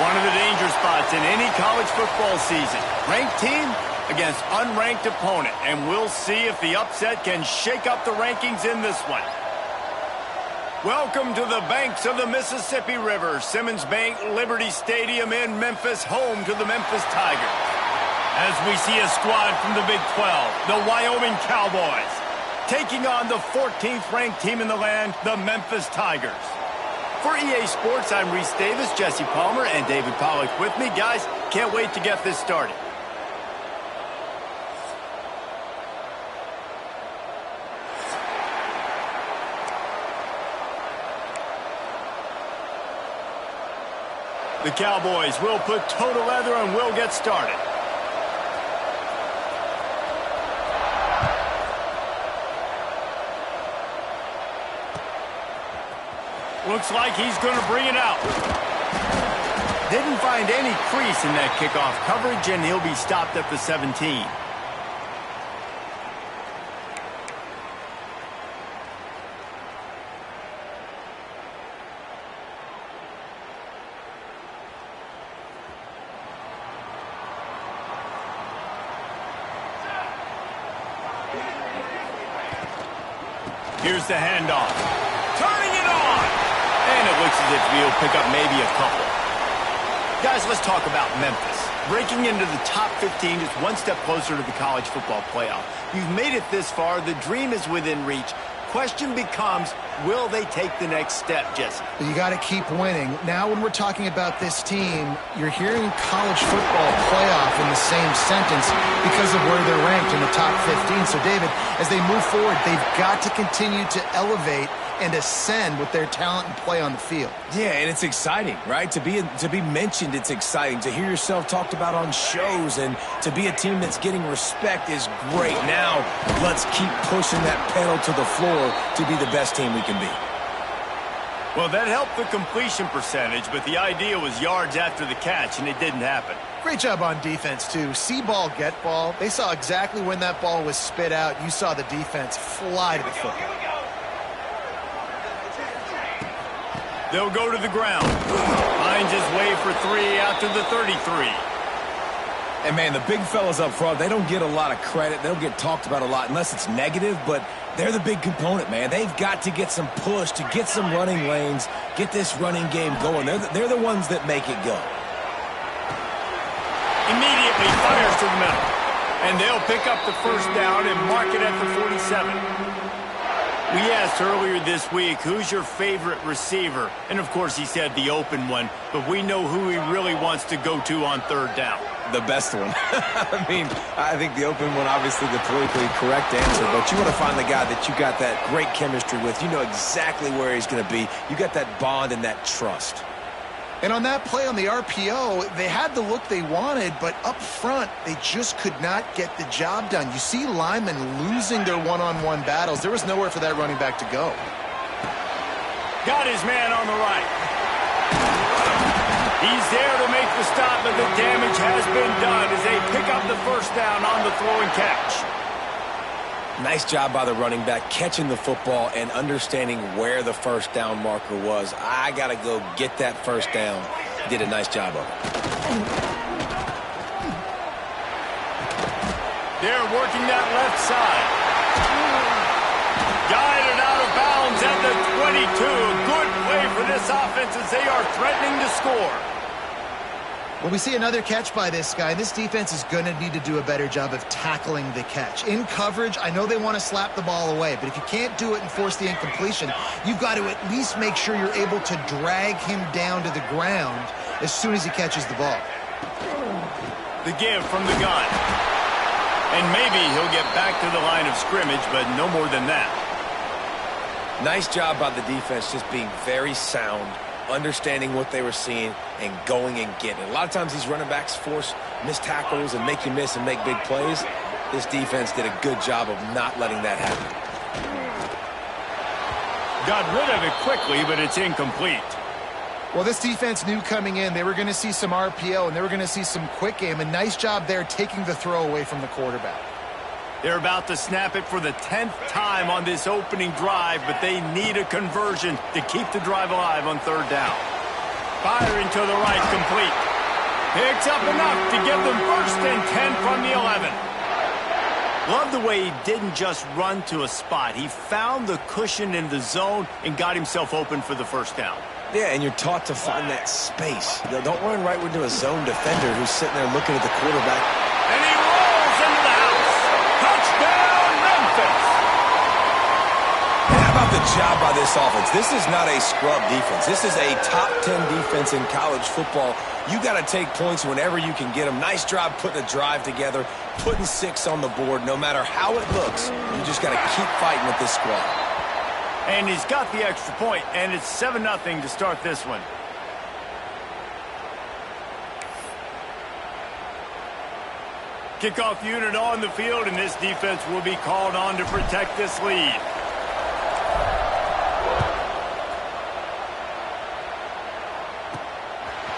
One of the danger spots in any college football season. Ranked team against unranked opponent. And we'll see if the upset can shake up the rankings in this one. Welcome to the banks of the Mississippi River. Simmons Bank Liberty Stadium in Memphis, home to the Memphis Tigers. As we see a squad from the Big 12, the Wyoming Cowboys, taking on the 14th ranked team in the land, the Memphis Tigers. For EA Sports, I'm Reese Davis, Jesse Palmer, and David Pollack with me. Guys, can't wait to get this started. The Cowboys will put toe to leather and will get started. Looks like he's going to bring it out. Didn't find any crease in that kickoff coverage, and he'll be stopped at the 17. Here's the handoff. Turning it on! And it looks as if he'll pick up maybe a couple. Guys, let's talk about Memphis. Breaking into the top 15 is one step closer to the college football playoff. You've made it this far. The dream is within reach. Question becomes, will they take the next step, Jesse? You got to keep winning. Now when we're talking about this team, you're hearing college football playoff in the same sentence because of where they're ranked in the top 15. So, David, as they move forward, they've got to continue to elevate and ascend with their talent and play on the field. Yeah, and it's exciting, right? To be mentioned, it's exciting. To hear yourself talked about on shows and to be a team that's getting respect is great. Now, let's keep pushing that pedal to the floor to be the best team we can be. Well, that helped the completion percentage, but the idea was yards after the catch, and it didn't happen. Great job on defense, too. See ball, get ball. They saw exactly when that ball was spit out. You saw the defense fly to the football. They'll go to the ground. Finds his way for 3 out to the 33. And, man, the big fellas up front, they don't get a lot of credit. They don't get talked about a lot unless it's negative, but they're the big component, man. They've got to get some push, to get some running lanes, get this running game going. They're the ones that make it go. Immediately fires to the middle. And they'll pick up the first down and mark it at the 47. We asked earlier this week, who's your favorite receiver? And, of course, he said the open one, but we know who he really wants to go to on third down. The best one. I mean, I think the open one, obviously the politically correct answer, but you want to find the guy that you got that great chemistry with. You know exactly where he's going to be. You got that bond and that trust. And on that play on the RPO, they had the look they wanted, but up front, they just could not get the job done. You see linemen losing their one-on-one battles. There was nowhere for that running back to go. Got his man on the right. He's there to make the stop, but the damage has been done as they pick up the first down on the throw and catch. Nice job by the running back, catching the football and understanding where the first down marker was. I got to go get that first down. Did a nice job of it. They're working that left side. Guided out of bounds at the 22. Good play for this offense as they are threatening to score. Well, we see another catch by this guy. This defense is going to need to do a better job of tackling the catch. In coverage, I know they want to slap the ball away, but if you can't do it and force the incompletion, you've got to at least make sure you're able to drag him down to the ground as soon as he catches the ball. The give from the gun. And maybe he'll get back to the line of scrimmage, but no more than that. Nice job by the defense just being very sound, understanding what they were seeing, and going and getting it. A lot of times these running backs force missed tackles and make you miss and make big plays. This defense did a good job of not letting that happen. Got rid of it quickly, but it's incomplete. Well, this defense knew coming in they were going to see some RPO and they were going to see some quick game. A nice job there taking the throw away from the quarterback. They're about to snap it for the 10th time on this opening drive, but they need a conversion to keep the drive alive on third down. Firing to the right, complete. Picks up enough to give them 1st and 10 from the 11. Love the way he didn't just run to a spot. He found the cushion in the zone and got himself open for the 1st down. Yeah, and you're taught to find that space. Don't run right into a zone defender who's sitting there looking at the quarterback. And he rolls into the house. Touchdown, Memphis. And how about the job by this offense? This is not a scrub defense. This is a top 10 defense in college football. You got to take points whenever you can get them. Nice job putting a drive together, putting 6 on the board. No matter how it looks, you just got to keep fighting with this squad. And he's got the extra point, and it's 7-0 to start this one. Kickoff unit on the field, and this defense will be called on to protect this lead.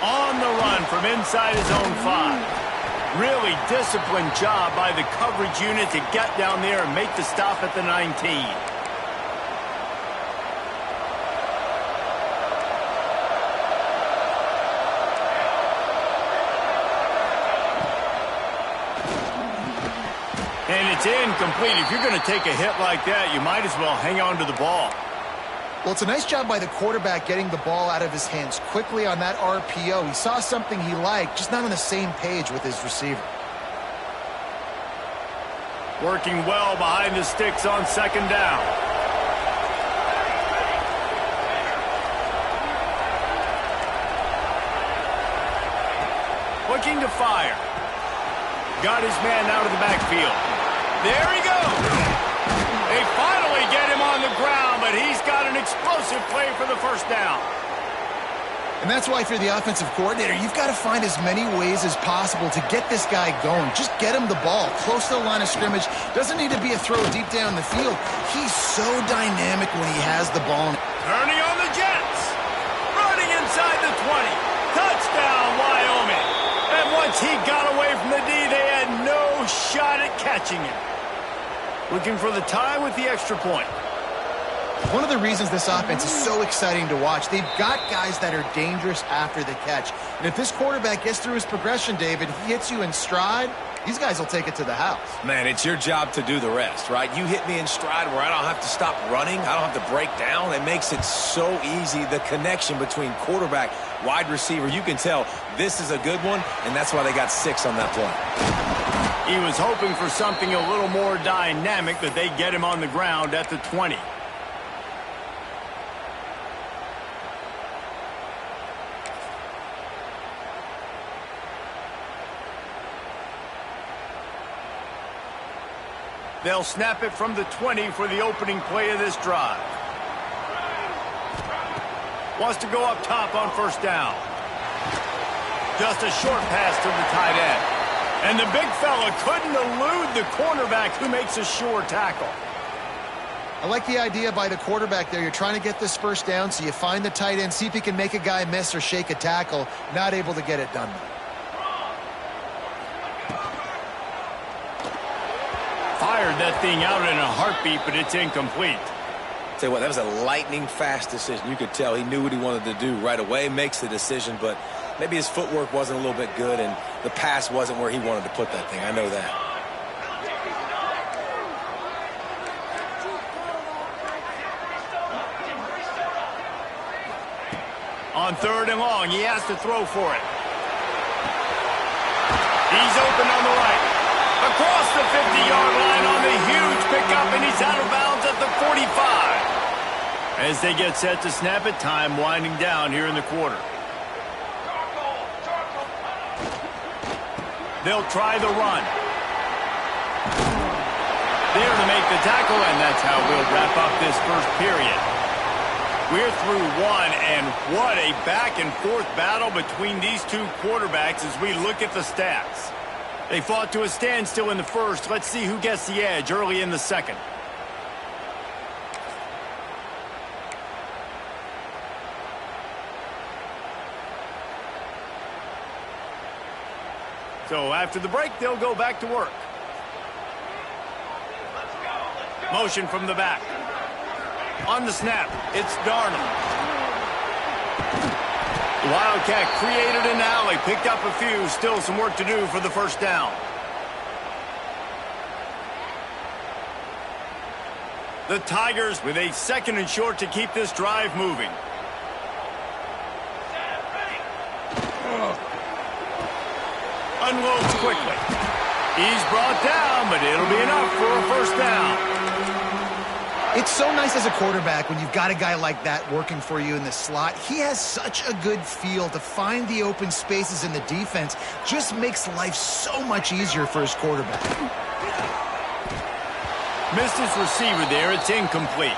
On the run from inside his own 5. Really disciplined job by the coverage unit to get down there and make the stop at the 19. And it's incomplete. If you're going to take a hit like that, you might as well hang on to the ball. Well, it's a nice job by the quarterback getting the ball out of his hands quickly on that RPO. He saw something he liked, just not on the same page with his receiver. Working well behind the sticks on 2nd down. Looking to fire. Got his man out of the backfield. There he goes. They finally get him on the ground, but he's got an explosive play for the 1st down. And that's why if you're the offensive coordinator, you've got to find as many ways as possible to get this guy going. Just get him the ball close to the line of scrimmage. Doesn't need to be a throw deep down the field. He's so dynamic when he has the ball. Turning on the Jets. Running inside the 20. Touchdown, Wyoming. And once he got away from the D, they had no shot at catching him. Looking for the tie with the extra point. One of the reasons this offense is so exciting to watch, they've got guys that are dangerous after the catch. And if this quarterback gets through his progression, David, he hits you in stride, these guys will take it to the house. Man, it's your job to do the rest, right? You hit me in stride where I don't have to stop running. I don't have to break down. It makes it so easy, the connection between quarterback, wide receiver. You can tell this is a good one, and that's why they got 6 on that play. He was hoping for something a little more dynamic, but they get him on the ground at the 20. They'll snap it from the 20 for the opening play of this drive. Wants to go up top on 1st down. Just a short pass to the tight end. And the big fella couldn't elude the cornerback who makes a sure tackle. I like the idea by the quarterback there. You're trying to get this 1st down, so you find the tight end, see if he can make a guy miss or shake a tackle. Not able to get it done. Fired that thing out in a heartbeat, but it's incomplete. Tell you what, that was a lightning-fast decision. You could tell he knew what he wanted to do right away, makes the decision, but maybe his footwork wasn't a little bit good, and the pass wasn't where he wanted to put that thing. I know that. On 3rd and long, he has to throw for it. He's open on the right. Across the 50-yard line on the huge pickup, and he's out of bounds at the 45. As they get set to snap it, time winding down here in the quarter. They'll try the run. There to make the tackle, and that's how we'll wrap up this 1st period. We're through 1, and what a back-and-forth battle between these 2 quarterbacks as we look at the stats. They fought to a standstill in the 1st. Let's see who gets the edge early in the 2nd. So after the break, they'll go back to work. Motion from the back. On the snap, it's Darnold. Wildcat created an alley, picked up a few, still some work to do for the first down. The Tigers with a 2nd and short to keep this drive moving. Unloads quickly. He's brought down, but it'll be enough for a first down. It's so nice as a quarterback when you've got a guy like that working for you in the slot. He has such a good feel to find the open spaces in the defense. Just makes life so much easier for his quarterback. Missed his receiver there. It's incomplete.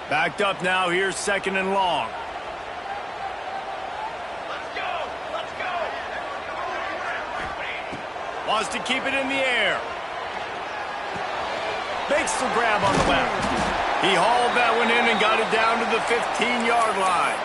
Backed up now. Here's 2nd and long. Let's go! Let's go! Wants to keep it in the air. Makes the grab on the left. He hauled that one in and got it down to the 15-yard line.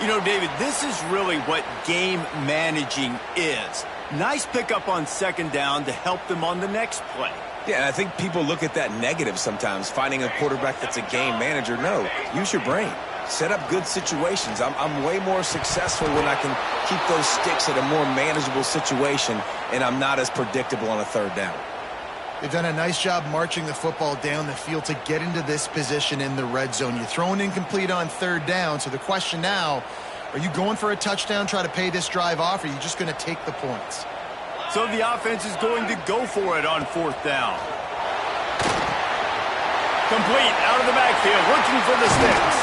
You know, David, this is really what game managing is. Nice pickup on 2nd down to help them on the next play. Yeah, and I think people look at that negative sometimes, finding a quarterback that's a game manager. No, use your brain. Set up good situations. I'm way more successful when I can keep those sticks at a more manageable situation, and I'm not as predictable on a 3rd down. They've done a nice job marching the football down the field to get into this position in the red zone. You're throwing incomplete on 3rd down, so the question now, are you going for a touchdown, try to pay this drive off, or are you just going to take the points? So the offense is going to go for it on 4th down. Complete out of the backfield, looking for the sticks.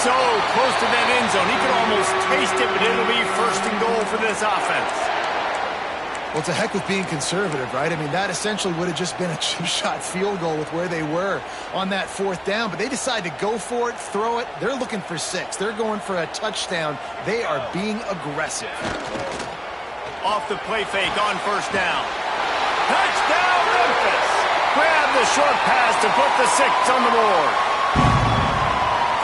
So close to that end zone. He could almost taste it, but it'll be 1st and goal for this offense. Well, it's a heck with being conservative, right? I mean, that essentially would have just been a chip-shot field goal with where they were on that 4th down, but they decided to go for it, throw it. They're looking for 6. They're going for a touchdown. They are being aggressive. Off the play fake on 1st down. Touchdown, Memphis! Grab the short pass to put the 6 on the board.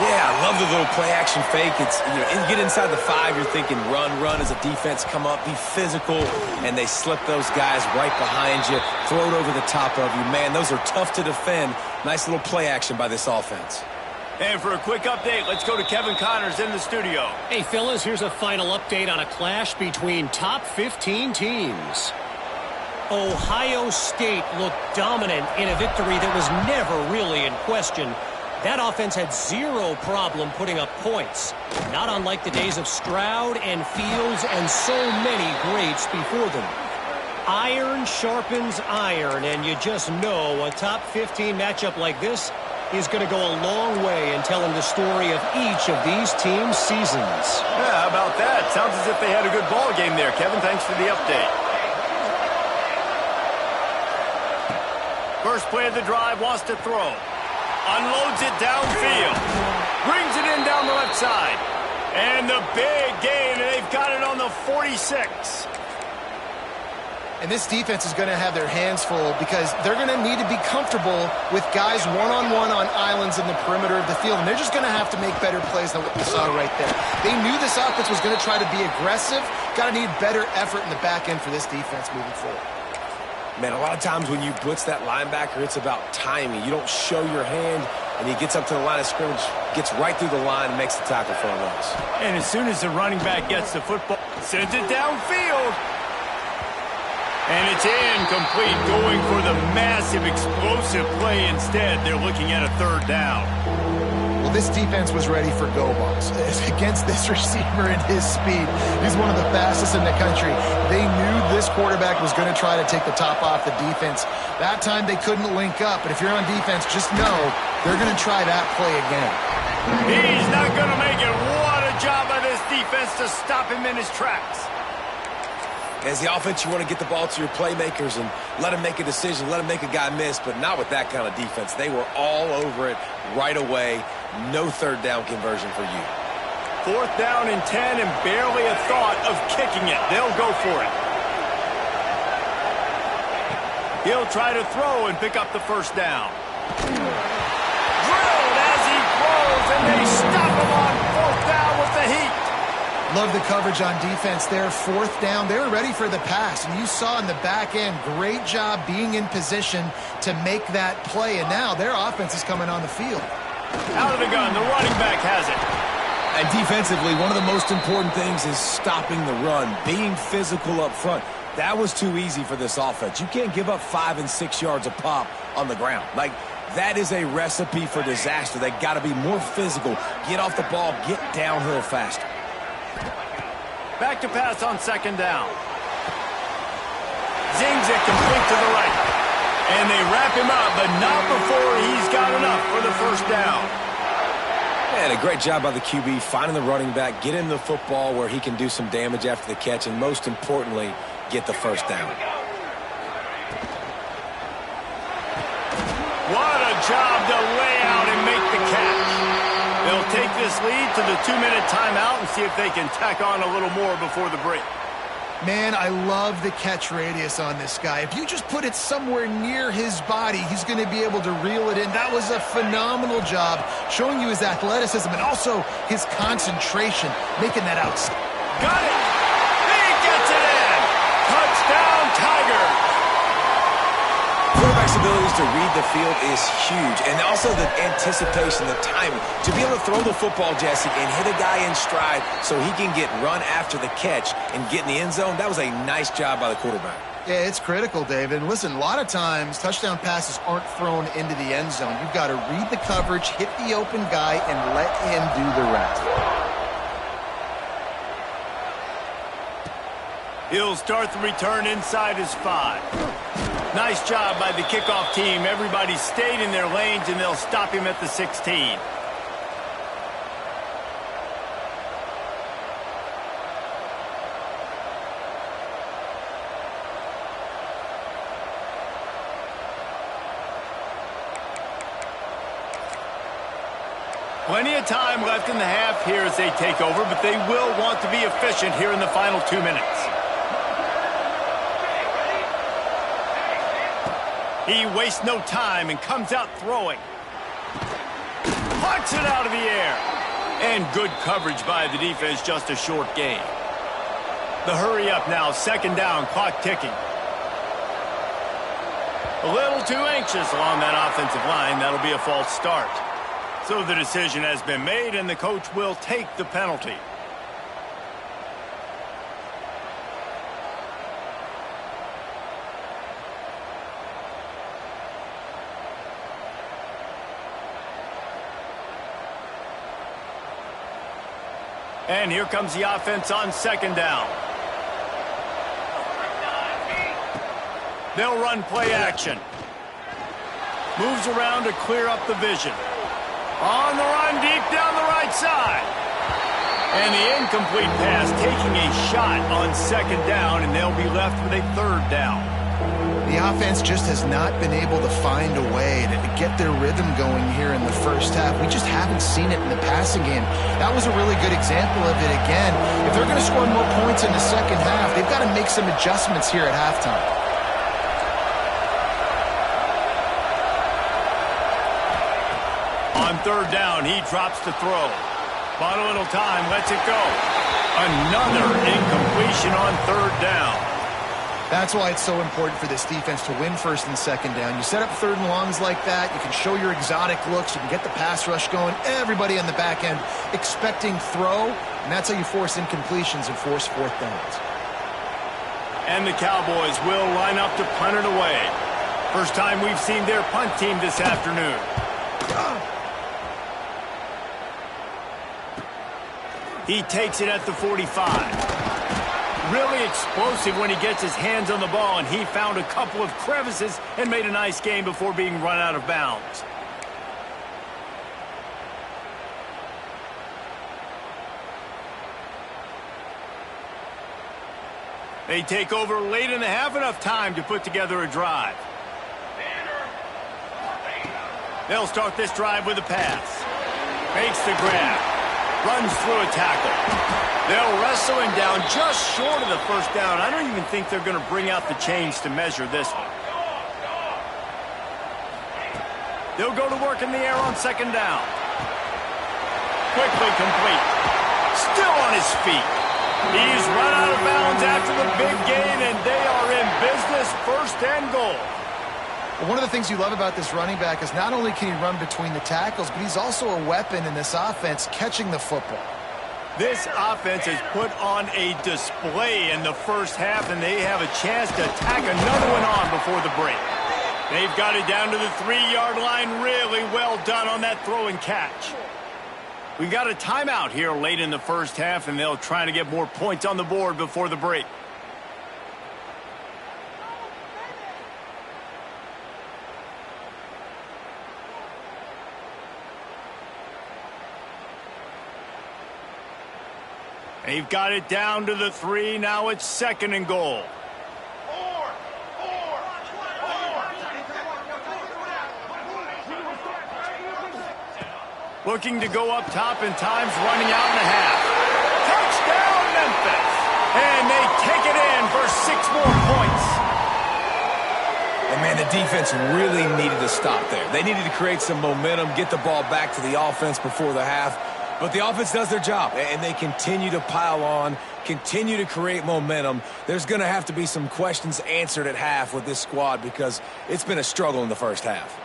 Yeah, I love the little play-action fake. It's, you get inside the 5, you're thinking run as a defense, come up, be physical, and they slip those guys right behind you, throw it over the top of you. Man, those are tough to defend. Nice little play action by this offense. And for a quick update, let's go to Kevin Connors in the studio. Hey, fellas, here's a final update on a clash between top 15 teams. Ohio State looked dominant in a victory that was never really in question. That offense had zero problem putting up points, not unlike the days of Stroud and Fields and so many greats before them. Iron sharpens iron, and you just know a top 15 matchup like this is going to go a long way in telling the story of each of these teams' seasons. Yeah, how about that? Sounds as if they had a good ball game there, Kevin. Thanks for the update. First play of the drive, wants to throw. Unloads it downfield. Brings it in down the left side. And the big gain, and they've got it on the 46. And this defense is going to have their hands full because they're going to need to be comfortable with guys one-on-one on islands in the perimeter of the field. And they're just going to have to make better plays than what we saw right there. They knew this offense was going to try to be aggressive. Got to need better effort in the back end for this defense moving forward. Man, a lot of times when you blitz that linebacker, it's about timing. You don't show your hand, and he gets up to the line of scrimmage, gets right through the line, and makes the tackle for a loss. And as soon as the running back gets the football, sends it downfield. And it's incomplete, going for the massive explosive play instead. They're looking at a 3rd down. Well, this defense was ready for go balls. Against this receiver and his speed, he's one of the fastest in the country. They knew this quarterback was going to try to take the top off the defense. That time they couldn't link up, but if you're on defense, just know they're going to try that play again. He's not going to make it. What a job by this defense to stop him in his tracks. As the offense, you want to get the ball to your playmakers and let them make a decision, let them make a guy miss, but not with that kind of defense. They were all over it right away. No 3rd down conversion for you. 4th down and 10 and barely a thought of kicking it. They'll go for it. He'll try to throw and pick up the 1st down. Drilled as he throws, and they stop him on 4th down with the heat. Love the coverage on defense there. Fourth down. They were ready for the pass. And you saw in the back end, great job being in position to make that play. And now their offense is coming on the field. Out of the gun. The running back has it. And defensively, one of the most important things is stopping the run, being physical up front. That was too easy for this offense. You can't give up 5 and 6 yards a pop on the ground. Like, that is a recipe for disaster. They got to be more physical, get off the ball, get downhill faster. Back to pass on second down. Zings it complete to the right. And they wrap him up, but not before he's got enough for the first down. And a great job by the QB finding the running back, get him the football where he can do some damage after the catch, and most importantly, get the first down. What a job to lay out and make the catch. They'll take this lead to the 2-minute timeout and see if they can tack on a little more before the break. Man, I love the catch radius on this guy. If you just put it somewhere near his body, he's going to be able to reel it in. That was a phenomenal job, showing you his athleticism and also his concentration, making that out. Got it! He gets it in! Touchdown, Tigers! Quarterback's abilities to read the field is huge, and also the anticipation, the timing. To be able to throw the football, Jesse, and hit a guy in stride so he can get run after the catch and get in the end zone, that was a nice job by the quarterback. Yeah, it's critical, David. And listen, a lot of times touchdown passes aren't thrown into the end zone. You've got to read the coverage, hit the open guy, and let him do the rest. He'll start the return inside his 5. Nice job by the kickoff team. Everybody stayed in their lanes, and they'll stop him at the 16. Plenty of time left in the half here as they take over, but they will want to be efficient here in the final 2 minutes. He wastes no time and comes out throwing. Punts it out of the air. And good coverage by the defense, just a short gain. The hurry up now, second down, clock ticking. A little too anxious along that offensive line. That'll be a false start. So the decision has been made, and the coach will take the penalty. And here comes the offense on second down. They'll run play action. Moves around to clear up the vision. On the run deep down the right side. And the incomplete pass taking a shot on second down, and they'll be left with a third down. The offense just has not been able to find a way to get their rhythm going here in the first half. We just haven't seen it in the passing game. That was a really good example of it again. If they're going to score more points in the second half, they've got to make some adjustments here at halftime. On third down, he drops to throw. Bought a little time, lets it go. Another incompletion on third down. That's why it's so important for this defense to win first and second down. You set up third and longs like that, you can show your exotic looks, you can get the pass rush going, everybody on the back end expecting throw, and that's how you force incompletions and force fourth downs. And the Cowboys will line up to punt it away. First time we've seen their punt team this afternoon. He takes it at the 45. Really explosive when he gets his hands on the ball, and he found a couple of crevices and made a nice game before being run out of bounds. They take over late in the half, enough time to put together a drive. They'll start this drive with a pass. Makes the grab. Runs through a tackle. They'll wrestle him down just short of the first down. I don't even think they're going to bring out the chains to measure this one. They'll go to work in the air on second down. Quickly complete. Still on his feet. He's run out of bounds after the big gain, and they are in business, 1st and goal. Well, one of the things you love about this running back is not only can he run between the tackles, but he's also a weapon in this offense catching the football. This offense has put on a display in the first half, and they have a chance to tack another one on before the break. They've got it down to the 3-yard line. Really well done on that throw and catch. We've got a timeout here late in the first half, and they'll try to get more points on the board before the break. They've got it down to the 3. Now it's 2nd and goal. Looking to go up top, and time's running out in the half. Touchdown, Memphis! And they take it in for 6 more points. And, man, the defense really needed to stop there. They needed to create some momentum, get the ball back to the offense before the half. But the offense does their job, and they continue to pile on, continue to create momentum. There's going to have to be some questions answered at half with this squad because it's been a struggle in the first half.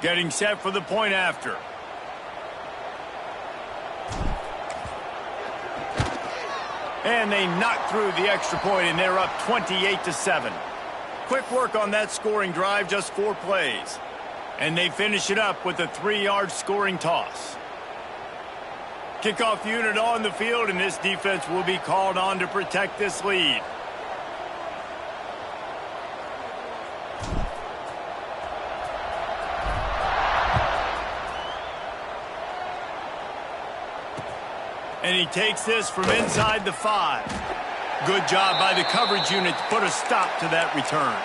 Getting set for the point after. And they knock through the extra point, and they're up 28-7. Quick work on that scoring drive, just 4 plays. And they finish it up with a 3-yard scoring toss. Kickoff unit on the field, and this defense will be called on to protect this lead. And he takes this from inside the 5. Good job by the coverage unit to put a stop to that return.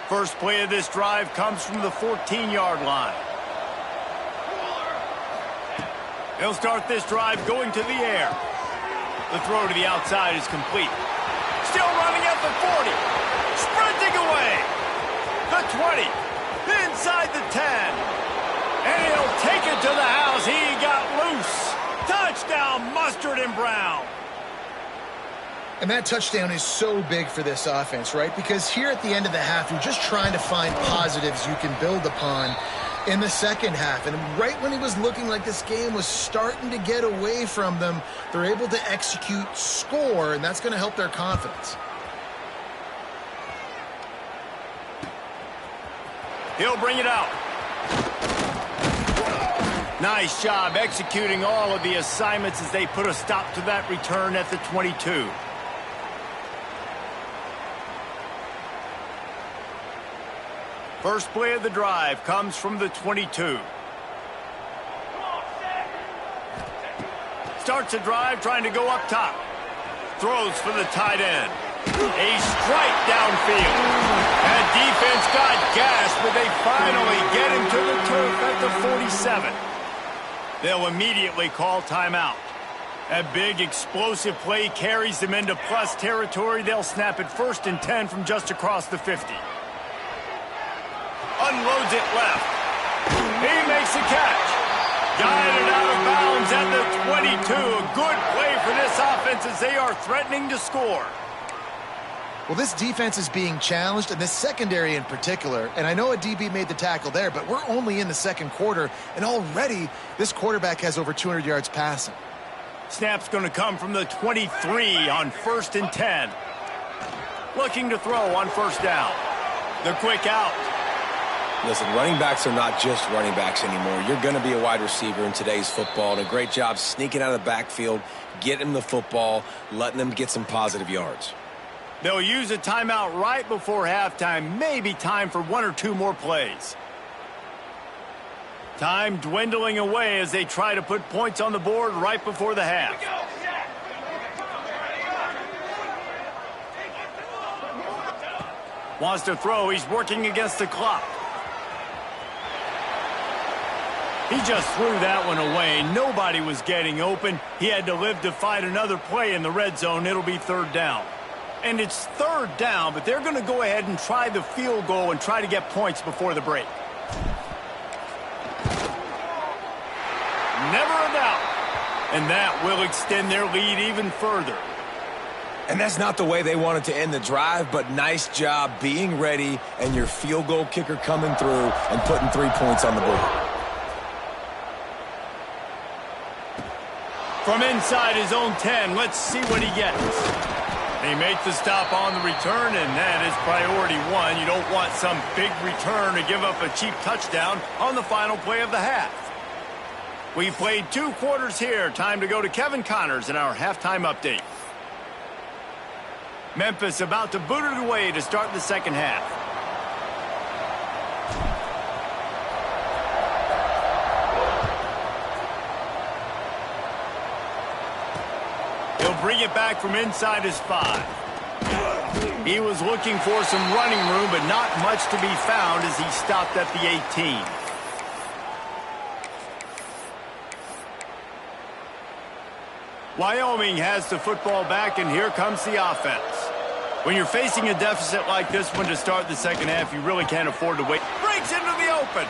First play of this drive comes from the 14-yard line. They'll start this drive going to the air. The throw to the outside is complete. Still running at the 40. Sprinting away. The 20. Inside the 10. And he'll take it to the house. He got loose. Touchdown, Mustard and Brown. And that touchdown is so big for this offense, right? Because here at the end of the half, you're just trying to find positives you can build upon in the second half. And right when it was looking like this game was starting to get away from them, they're able to execute, score, and that's going to help their confidence. He'll bring it out. Nice job executing all of the assignments as they put a stop to that return at the 22. First play of the drive comes from the 22. Starts a drive trying to go up top. Throws for the tight end. A strike downfield. That defense got gashed, but they finally get him to the turf at the 47. They'll immediately call timeout. That big explosive play carries them into plus territory. They'll snap it 1st and 10 from just across the 50. Unloads it left. He makes the catch. Guided out of bounds at the 22. A good play for this offense as they are threatening to score. Well, this defense is being challenged, and this secondary in particular. And I know a DB made the tackle there, but we're only in the second quarter, and already this quarterback has over 200 yards passing. Snap's going to come from the 23 on 1st and 10. Looking to throw on 1st down. The quick out. Listen, running backs are not just running backs anymore. You're going to be a wide receiver in today's football, and a great job sneaking out of the backfield, getting them the football, letting them get some positive yards. They'll use a timeout right before halftime, maybe time for 1 or 2 more plays. Time dwindling away as they try to put points on the board right before the half. Wants to throw, he's working against the clock. He just threw that one away. Nobody was getting open. He had to live to fight another play in the red zone. It'll be 3rd down. And it's 3rd down, but they're going to go ahead and try the field goal and try to get points before the break. And that will extend their lead even further. And that's not the way they wanted to end the drive, but nice job being ready and your field goal kicker coming through and putting 3 points on the board. From inside his own 10, let's see what he gets. They make the stop on the return, and that is priority one. You don't want some big return to give up a cheap touchdown on the final play of the half. We've played 2 quarters here. Time to go to Kevin Connors in our halftime update. Memphis about to boot it away to start the second half. He'll bring it back from inside his 5. He was looking for some running room, but not much to be found as he stopped at the 18. Wyoming has the football back, and here comes the offense. When you're facing a deficit like this one to start the second half, you really can't afford to wait. Breaks into the open.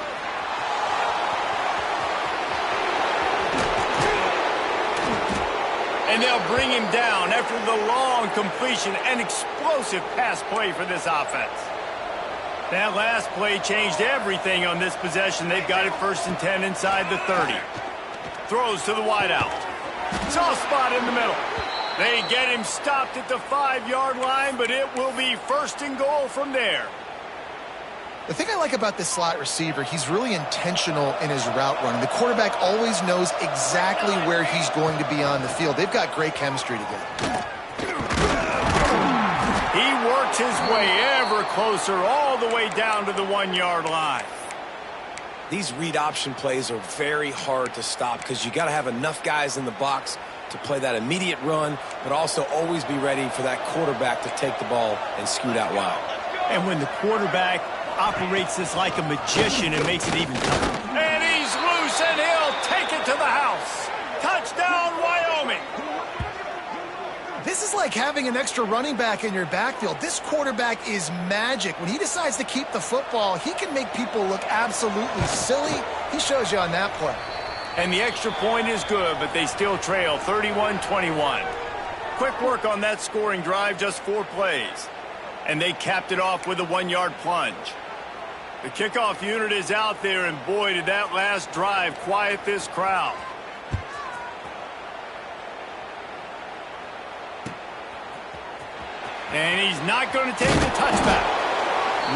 And they'll bring him down after the long completion and explosive pass play for this offense. That last play changed everything on this possession. They've got it 1st and 10 inside the 30. Throws to the wideout. Soft spot in the middle. They get him stopped at the 5-yard line, but it will be 1st and goal from there. The thing I like about this slot receiver, he's really intentional in his route running. The quarterback always knows exactly where he's going to be on the field. They've got great chemistry together. He works his way ever closer all the way down to the 1-yard line. These read option plays are very hard to stop because you got to have enough guys in the box to play that immediate run, but also always be ready for that quarterback to take the ball and scoot out wide. And when the quarterback operates this like a magician, it makes it even tougher. And he's loose, and he'll take it to the house. Touchdown, Wyoming. This is like having an extra running back in your backfield. This quarterback is magic. When he decides to keep the football, he can make people look absolutely silly. He shows you on that play. And the extra point is good, but they still trail 31-21. Quick work on that scoring drive, just 4 plays. And they capped it off with a 1-yard plunge. The kickoff unit is out there, and boy, did that last drive quiet this crowd. And he's not going to take the touchback.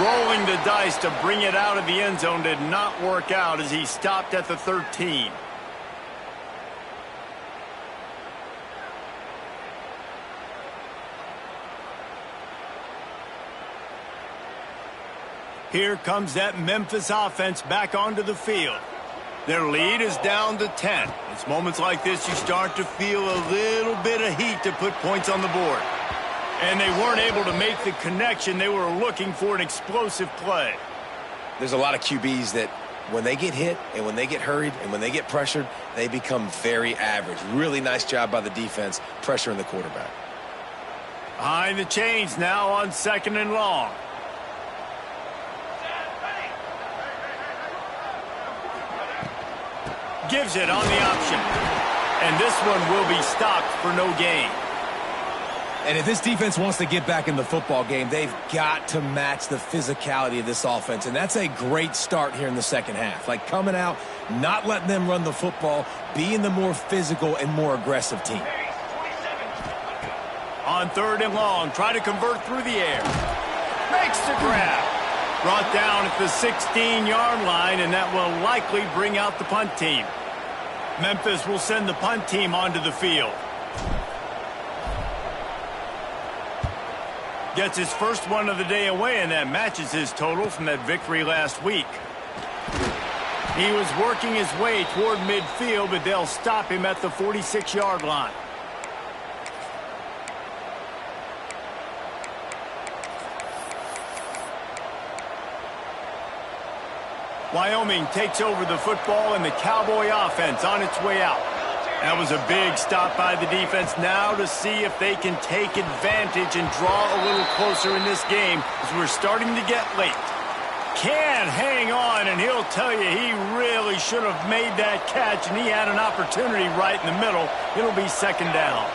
Rolling the dice to bring it out of the end zone did not work out as he stopped at the 13. Here comes that Memphis offense back onto the field. Their lead is down to 10. It's moments like this you start to feel a little bit of heat to put points on the board. And they weren't able to make the connection. They were looking for an explosive play. There's a lot of QBs that when they get hit and when they get hurried and when they get pressured, they become very average. Really nice job by the defense pressuring the quarterback. Behind the chains now on 2nd and long. Gives it on the option. And this one will be stopped for no gain. And if this defense wants to get back in the football game, they've got to match the physicality of this offense. And that's a great start here in the second half. Like coming out, not letting them run the football, being the more physical and more aggressive team. On 3rd and long, try to convert through the air. Makes the grab. Brought down at the 16-yard line, and that will likely bring out the punt team. Memphis will send the punt team onto the field. Gets his first one of the day away, and that matches his total from that victory last week. He was working his way toward midfield, but they'll stop him at the 46-yard line. Wyoming takes over the football, and the Cowboy offense on its way out. That was a big stop by the defense. Now to see if they can take advantage and draw a little closer in this game as we're starting to get late. Can hang on, and he'll tell you he really should have made that catch, and he had an opportunity right in the middle. It'll be second down.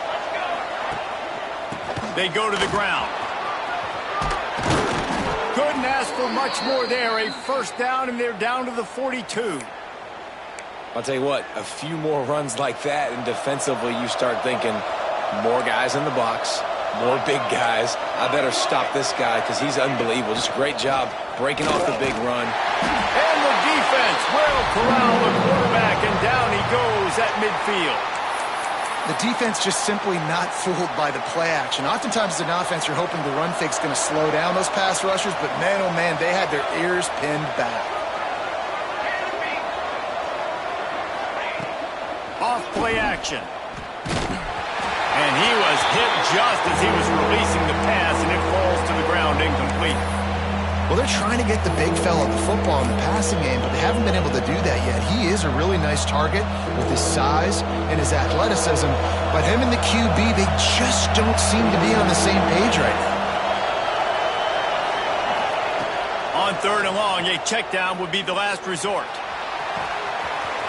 They go to the ground. Couldn't ask for much more there. A first down, and they're down to the 42. I'll tell you what, a few more runs like that, and defensively you start thinking more guys in the box, more big guys. I better stop this guy because he's unbelievable. Just a great job breaking off the big run. And the defense will corral the quarterback, and down he goes at midfield. The defense just simply not fooled by the play action. Oftentimes as an offense, you're hoping the run fake's going to slow down those pass rushers, but man, oh man, they had their ears pinned back. Off play action. And he was hit just as he was releasing the pass, and it falls to the ground incomplete. Well, they're trying to get the big fella the football in the passing game, but they haven't been able to do that yet. He is a really nice target with his size and his athleticism, but him and the QB, they just don't seem to be on the same page right now. On third and long, a check down would be the last resort.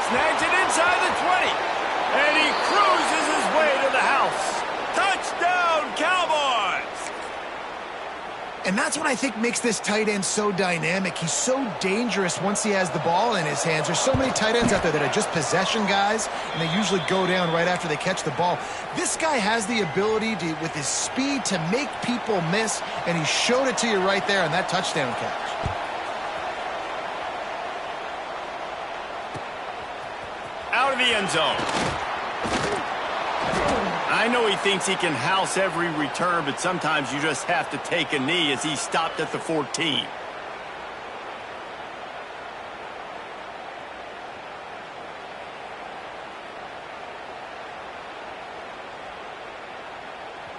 Snags it inside the 20, and he cruises his way to the house. Touchdown, Cowboys! And that's what I think makes this tight end so dynamic. He's so dangerous once he has the ball in his hands. There's so many tight ends out there that are just possession guys, and they usually go down right after they catch the ball. This guy has the ability to, with his speed, to make people miss, and he showed it to you right there on that touchdown catch. Out of the end zone. I know he thinks he can house every return, but sometimes you just have to take a knee as he stopped at the 14.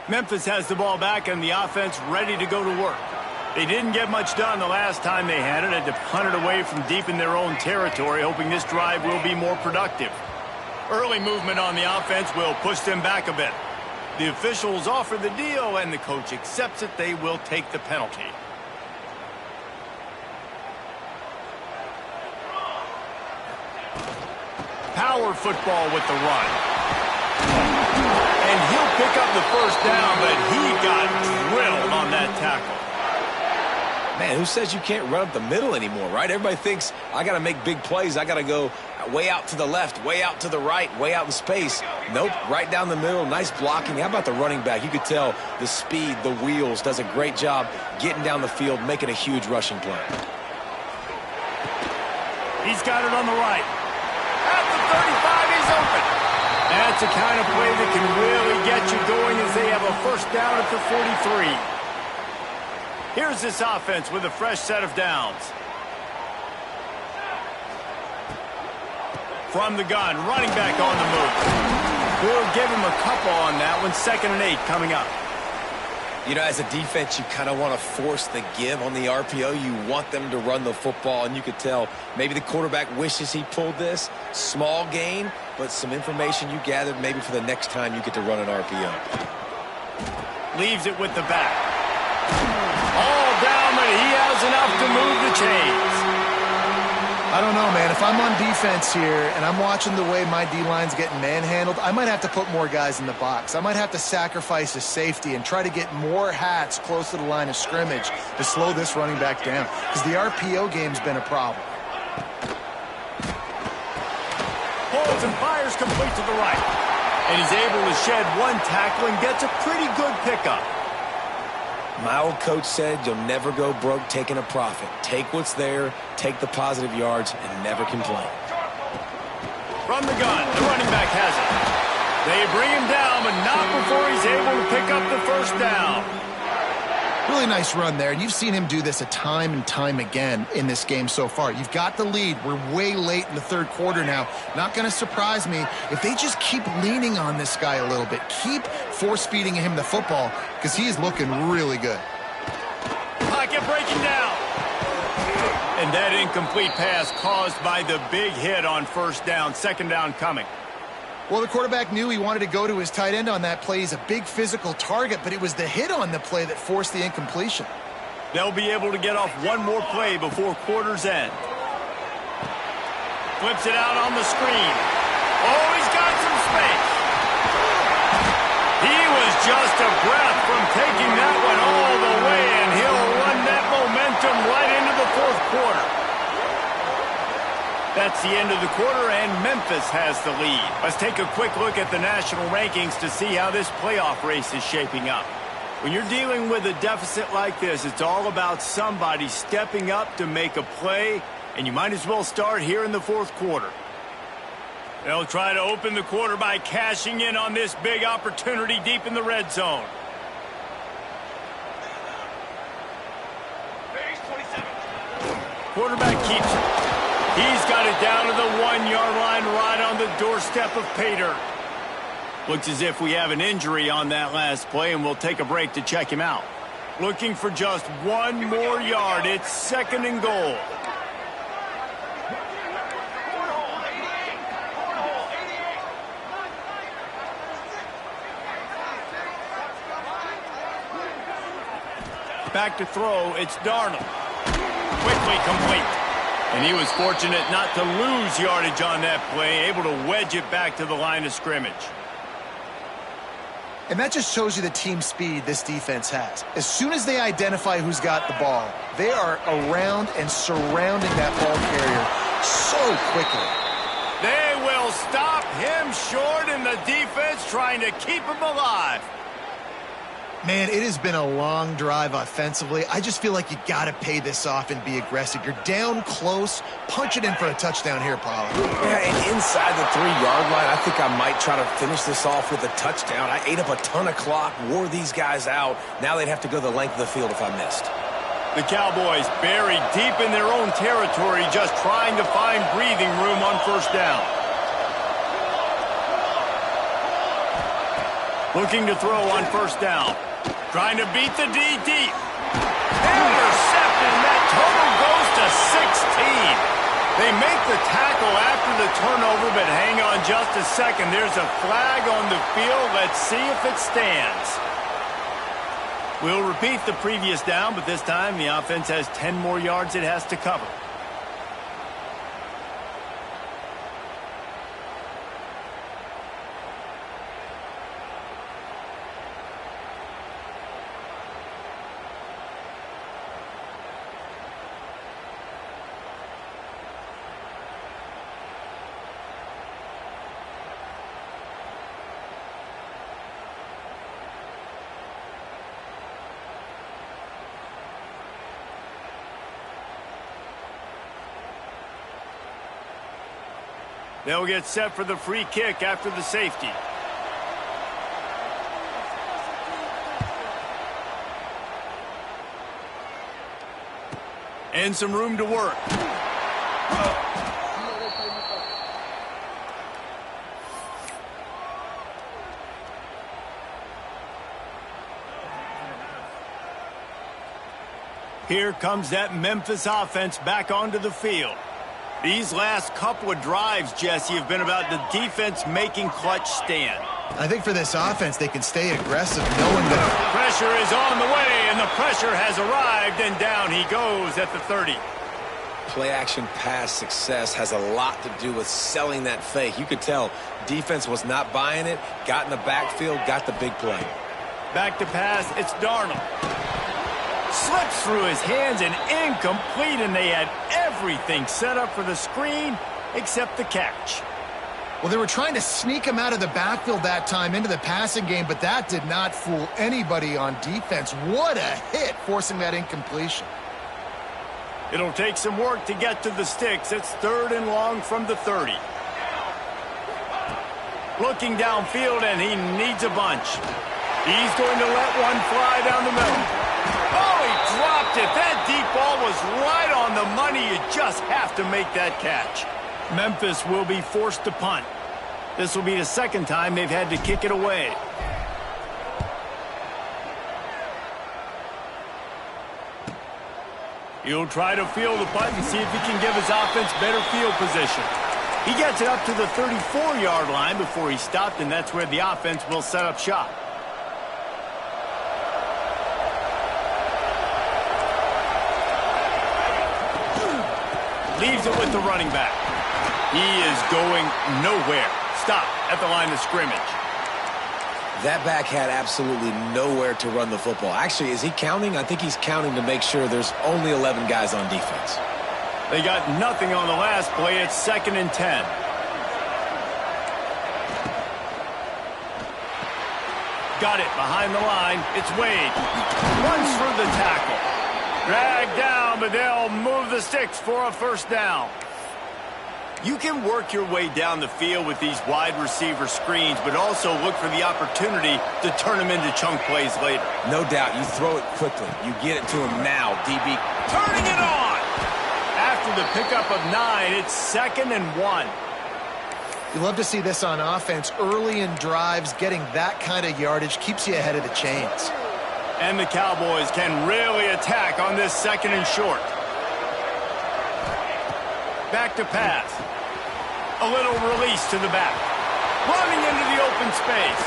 Memphis has the ball back and the offense ready to go to work. They didn't get much done the last time they had it. Had to punt it away from deep in their own territory, hoping this drive will be more productive. Early movement on the offense will push them back a bit. The officials offer the deal, and the coach accepts it. They will take the penalty. Power football with the run. And he'll pick up the first down, but he got drilled on that tackle. Man, who says you can't run up the middle anymore, right? Everybody thinks, I got to make big plays. I got to go way out to the left, way out to the right, way out in space. Nope, right down the middle, nice blocking. How about the running back? You could tell the speed, the wheels, does a great job getting down the field, making a huge rushing play. He's got it on the right. At the 35, he's open. That's the kind of play that can really get you going as they have a first down at the 43. Here's this offense with a fresh set of downs. From the gun, running back on the move. We'll give him a couple on that one. 2nd and 8 coming up. You know, as a defense, you kind of want to force the give on the RPO. You want them to run the football, and you could tell maybe the quarterback wishes he pulled this. Small gain, but some information you gathered maybe for the next time you get to run an RPO. Leaves it with the back. All down, but he has enough to move the chains. I don't know, man. If I'm on defense here and I'm watching the way my D-line's getting manhandled, I might have to put more guys in the box. I might have to sacrifice a safety and try to get more hats close to the line of scrimmage to slow this running back down, because the RPO game's been a problem. Pulls and fires complete to the right. And he's able to shed one tackle and gets a pretty good pickup. My old coach said you'll never go broke taking a profit. Take what's there, take the positive yards, and never complain. From the gun, the running back has it. They bring him down, but not before he's able to pick up the first down. Really nice run there, and you've seen him do this a time and time again in this game so far. You've got the lead. We're way late in the third quarter now. Not going to surprise me if they just keep leaning on this guy a little bit. Keep force-feeding him the football, because he is looking really good. Pocket breaking down. And that incomplete pass caused by the big hit on first down. 2nd down coming. Well, the quarterback knew he wanted to go to his tight end on that play. He's a big physical target, but it was the hit on the play that forced the incompletion. They'll be able to get off one more play before quarter's end. Flips it out on the screen. Oh, he's got some space. He was just a breath from taking that one all the way, and he'll run that momentum right into the fourth quarter. That's the end of the quarter, and Memphis has the lead. Let's take a quick look at the national rankings to see how this playoff race is shaping up. When you're dealing with a deficit like this, it's all about somebody stepping up to make a play, and you might as well start here in the fourth quarter. They'll try to open the quarter by cashing in on this big opportunity deep in the red zone. Quarterback keeps it. He's got it down to the 1-yard line right on the doorstep of pay dirt. Looks as if we have an injury on that last play, and we'll take a break to check him out. Looking for just one more yard. It's 2nd and goal. Back to throw, it's Darnold. Quickly complete. And he was fortunate not to lose yardage on that play, able to wedge it back to the line of scrimmage. And that just shows you the team speed this defense has. As soon as they identify who's got the ball, they are around and surrounding that ball carrier so quickly. They will stop him short, and the defense trying to keep him alive. Man, it has been a long drive offensively. I just feel like you got to pay this off and be aggressive. You're down close. Punch it in for a touchdown here, Paulo. Yeah, and inside the 3-yard line, I think I might try to finish this off with a touchdown. I ate up a ton of clock, wore these guys out. Now they'd have to go the length of the field if I missed. The Cowboys buried deep in their own territory, just trying to find breathing room on first down. Looking to throw on first down. Trying to beat the D deep. Intercepted, and that total goes to 16. They make the tackle after the turnover, but hang on just a second. There's a flag on the field. Let's see if it stands. We'll repeat the previous down, but this time the offense has 10 more yards it has to cover. They'll get set for the free kick after the safety. And some room to work. Here comes that Memphis offense back onto the field. These last couple of drives, Jesse, have been about the defense making clutch stand. I think for this offense, they can stay aggressive, knowing that Pressure is on the way, and the pressure has arrived, and down he goes at the 30. Play-action pass success has a lot to do with selling that fake. You could tell defense was not buying it, got in the backfield, got the big play. Back to pass, it's Darnold. Slips through his hands and incomplete, and they had everything set up for the screen except the catch. well, they were trying to sneak him out of the backfield that time into the passing game, but that did not fool anybody on defense. What a hit, forcing that incompletion. It'll take some work to get to the sticks. It's 3rd and long from the 30. Looking downfield, and he needs a bunch. He's going to let one fly down the middle. Oh, he dropped it. That deep ball was right on the money. You just have to make that catch. Memphis will be forced to punt. This will be the second time they've had to kick it away. He'll try to field the punt and see if he can give his offense better field position. He gets it up to the 34-yard line before he stopped, and that's where the offense will set up shop. Leaves it with the running back. He is going nowhere. Stop at the line of scrimmage. That back had absolutely nowhere to run the football. Actually, is he counting? I think he's counting to make sure there's only 11 guys on defense. They got nothing on the last play. It's 2nd and 10. Got it behind the line. It's Wade. Runs through the tackle. Dragged down, but they'll move the sticks for a first down. You can work your way down the field with these wide receiver screens, but also look for the opportunity to turn them into chunk plays later. No doubt. You throw it quickly. You get it to him now, DB. Turning it on! After the pickup of 9, it's 2nd and 1. You love to see this on offense. Early in drives, getting that kind of yardage keeps you ahead of the chains. And the Cowboys can really attack on this 2nd and short. Back to pass. A little release to the back. Running into the open space.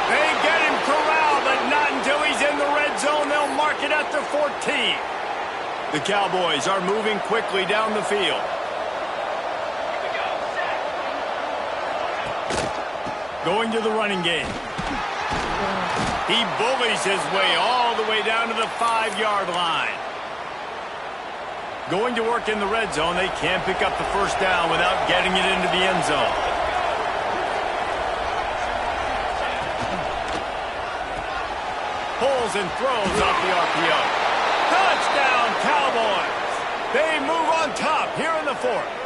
They get him corralled, but not until he's in the red zone. They'll mark it at the 14. The Cowboys are moving quickly down the field. Going to the running game. He bullies his way all the way down to the 5-yard line. Going to work in the red zone. They can't pick up the first down without getting it into the end zone. Pulls and throws off the RPO. Touchdown, Cowboys! They move on top here in the 4th.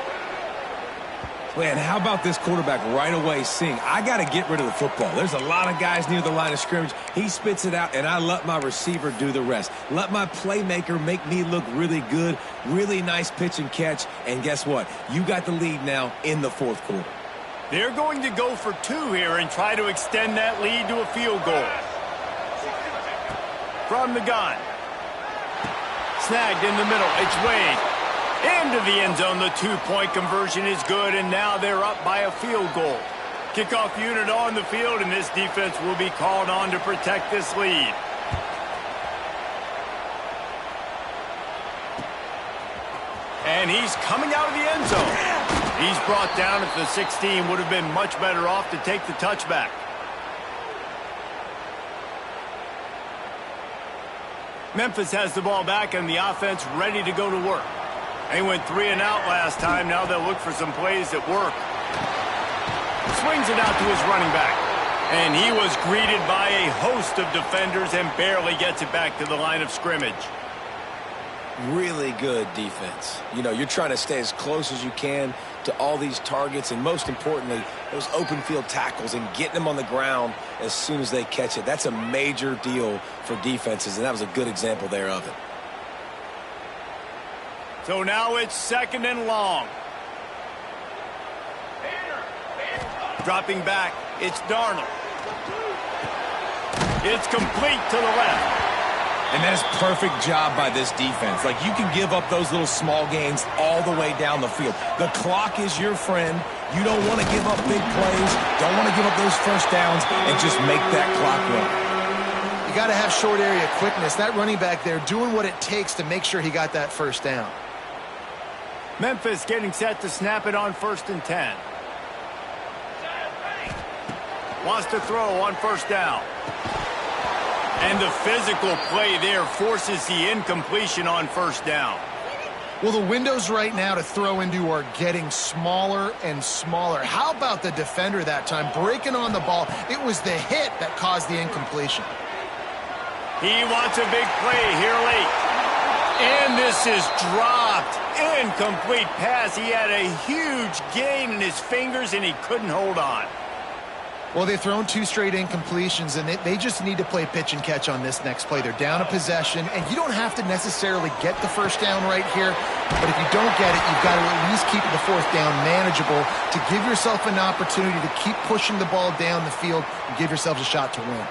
Man, how about this quarterback right away seeing, I got to get rid of the football. There's a lot of guys near the line of scrimmage. He spits it out, and I let my receiver do the rest. Let my playmaker make me look really good, really nice pitch and catch, and guess what? You got the lead now in the 4th quarter. They're going to go for 2 here and try to extend that lead to a field goal. From the gun. Snagged in the middle. It's Wade. Into the end zone. The 2-point conversion is good, and now they're up by a field goal. Kickoff unit on the field, and this defense will be called on to protect this lead. And he's coming out of the end zone. He's brought down at the 16. Would have been much better off to take the touchback. Memphis has the ball back, and the offense ready to go to work. They went 3 and out last time. Now they'll look for some plays that work. Swings it out to his running back. And he was greeted by a host of defenders and barely gets it back to the line of scrimmage. Really good defense. You know, you're trying to stay as close as you can to all these targets, and most importantly, those open field tackles and getting them on the ground as soon as they catch it. That's a major deal for defenses, and that was a good example there of it. So now it's 2nd and long. Dropping back, it's Darnold. It's complete to the left. And that is a perfect job by this defense. Like, you can give up those little small gains all the way down the field. The clock is your friend. You don't want to give up big plays. Don't want to give up those first downs and just make that clock run. You got to have short area quickness. That running back there doing what it takes to make sure he got that first down. Memphis getting set to snap it on 1st and 10. Wants to throw on first down. And the physical play there forces the incompletion on first down. Well, the windows right now to throw into are getting smaller and smaller. How about the defender that time breaking on the ball? It was the hit that caused the incompletion. He wants a big play here late. And this is dropped. Incomplete pass. He had a huge gain in his fingers, and he couldn't hold on. Well, they've thrown 2 straight incompletions, and they just need to play pitch and catch on this next play. They're down a possession, and you don't have to necessarily get the first down right here, but if you don't get it, you've got to at least keep the 4th down manageable to give yourself an opportunity to keep pushing the ball down the field and give yourselves a shot to win.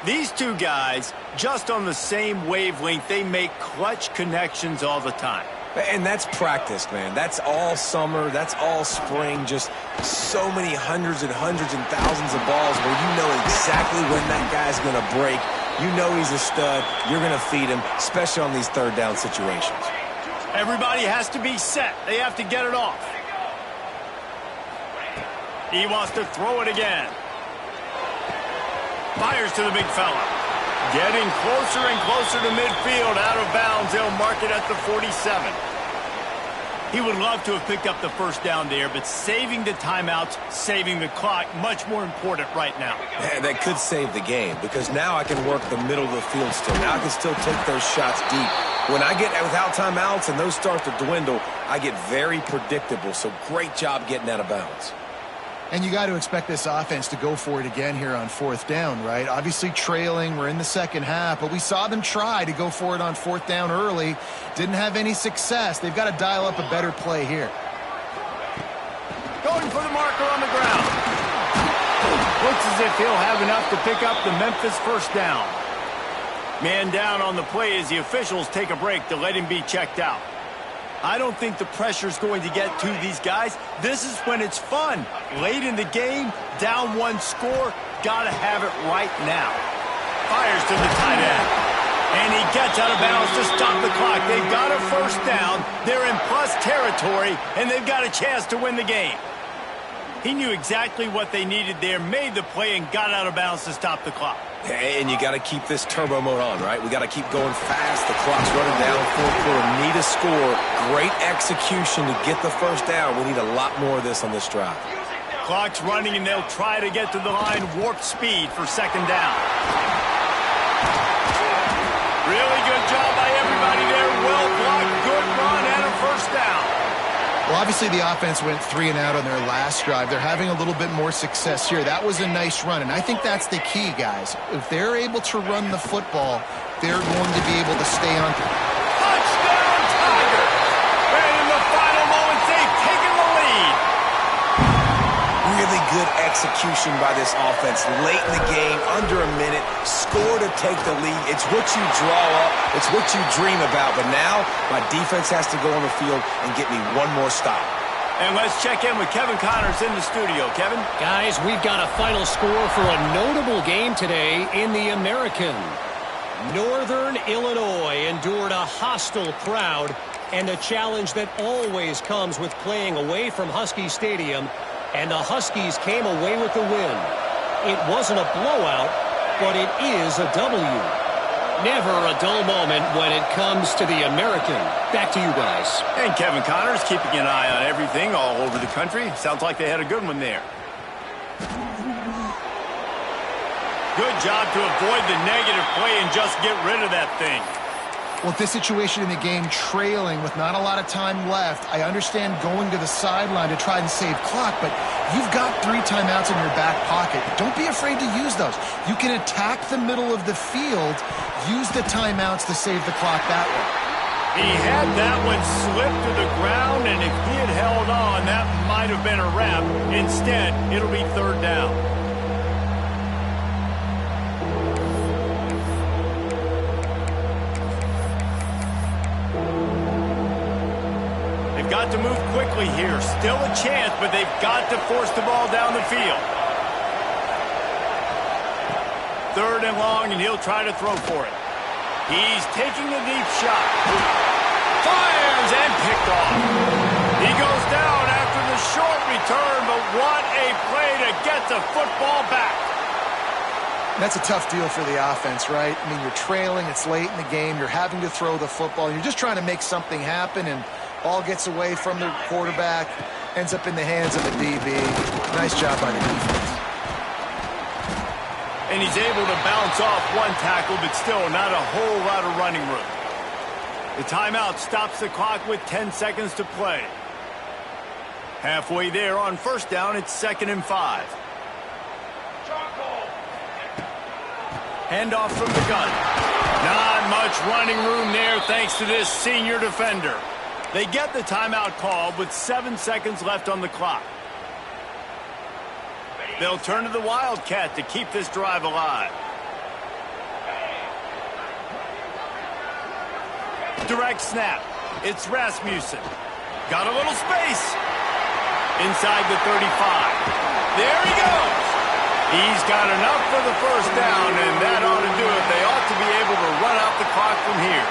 These 2 guys, just on the same wavelength, they make clutch connections all the time. And that's practice, man. That's all summer. That's all spring. Just so many hundreds and thousands of balls where you know exactly when that guy's going to break. You know he's a stud. You're going to feed him, especially on these 3rd down situations. Everybody has to be set. They have to get it off. He wants to throw it again. Fires to the big fella. Getting closer and closer to midfield. Out of bounds. They'll mark it at the 47. He would love to have picked up the first down there, but saving the timeouts, saving the clock, much more important right now. Man, that could save the game because now I can work the middle of the field still. Now I can still take those shots deep. When I get without timeouts and those start to dwindle, I get very predictable. So great job getting out of bounds. And you got to expect this offense to go for it again here on fourth down, right? Obviously trailing, we're in the second half, but we saw them try to go for it on fourth down early. Didn't have any success. They've got to dial up a better play here. Going for the marker on the ground. Looks as if he'll have enough to pick up the Memphis first down. Man down on the play as the officials take a break to let him be checked out. I don't think the pressure's going to get to these guys. This is when it's fun. Late in the game, down one score, gotta have it right now. Fires to the tight end. And he gets out of bounds to stop the clock. They've got a first down. They're in plus territory, and they've got a chance to win the game. He knew exactly what they needed there, made the play, and got out of bounds to stop the clock. And you got to keep this turbo mode on, right? We got to keep going fast. The clock's running down, fourth quarter. Need a score. Great execution to get the first down. We need a lot more of this on this drive. Clock's running, and they'll try to get to the line. Warp speed for second down. Really good job by everybody there. Well blocked, good run, and a first down. Well, obviously the offense went 3 and out on their last drive. They're having a little bit more success here. That was a nice run, and I think that's the key, guys. If they're able to run the football, they're going to be able to stay on. Touchdown, Tiger! And in the final moments, they've taken the lead. Really good execution by this offense. Late in the game, under a minute, score to take the lead. It's what you draw up. It's what you dream about. But now, my defense has to go on the field and get me one more stop. And let's check in with Kevin Connors in the studio. Kevin? Guys, we've got a final score for a notable game today in the American. Northern Illinois endured a hostile crowd and a challenge that always comes with playing away from Husky Stadium, and the Huskies came away with the win. It wasn't a blowout, but it is a W. Never a dull moment when it comes to the American. Back to you guys. And Kevin Connors keeping an eye on everything all over the country. Sounds like they had a good one there. Good job to avoid the negative play and just get rid of that thing. Well, this situation in the game, trailing with not a lot of time left, I understand going to the sideline to try and save clock, but you've got 3 timeouts in your back pocket. Don't be afraid to use those. You can attack the middle of the field, use the timeouts to save the clock that way. He had that one slip to the ground, and if he had held on, that might have been a wrap. Instead, it'll be third down. Got to move quickly here. Still a chance, but they've got to force the ball down the field. Third and long, and he'll try to throw for it. He's taking a deep shot. Fires and picked off. He goes down after the short return, but what a play to get the football back. That's a tough deal for the offense, right? I mean, you're trailing, it's late in the game, you're having to throw the football, you're just trying to make something happen, and ball gets away from the quarterback, ends up in the hands of the DB. Nice job by the defense. And he's able to bounce off one tackle, but still not a whole lot of running room. The timeout stops the clock with 10 seconds to play. Halfway there on first down, it's 2nd and 5. Handoff from the gun. Not much running room there thanks to this senior defender. They get the timeout called with 7 seconds left on the clock. They'll turn to the Wildcat to keep this drive alive. Direct snap. It's Rasmussen. Got a little space. Inside the 35. There he goes. He's got enough for the first down, and that ought to do it. They ought to be able to run out the clock from here.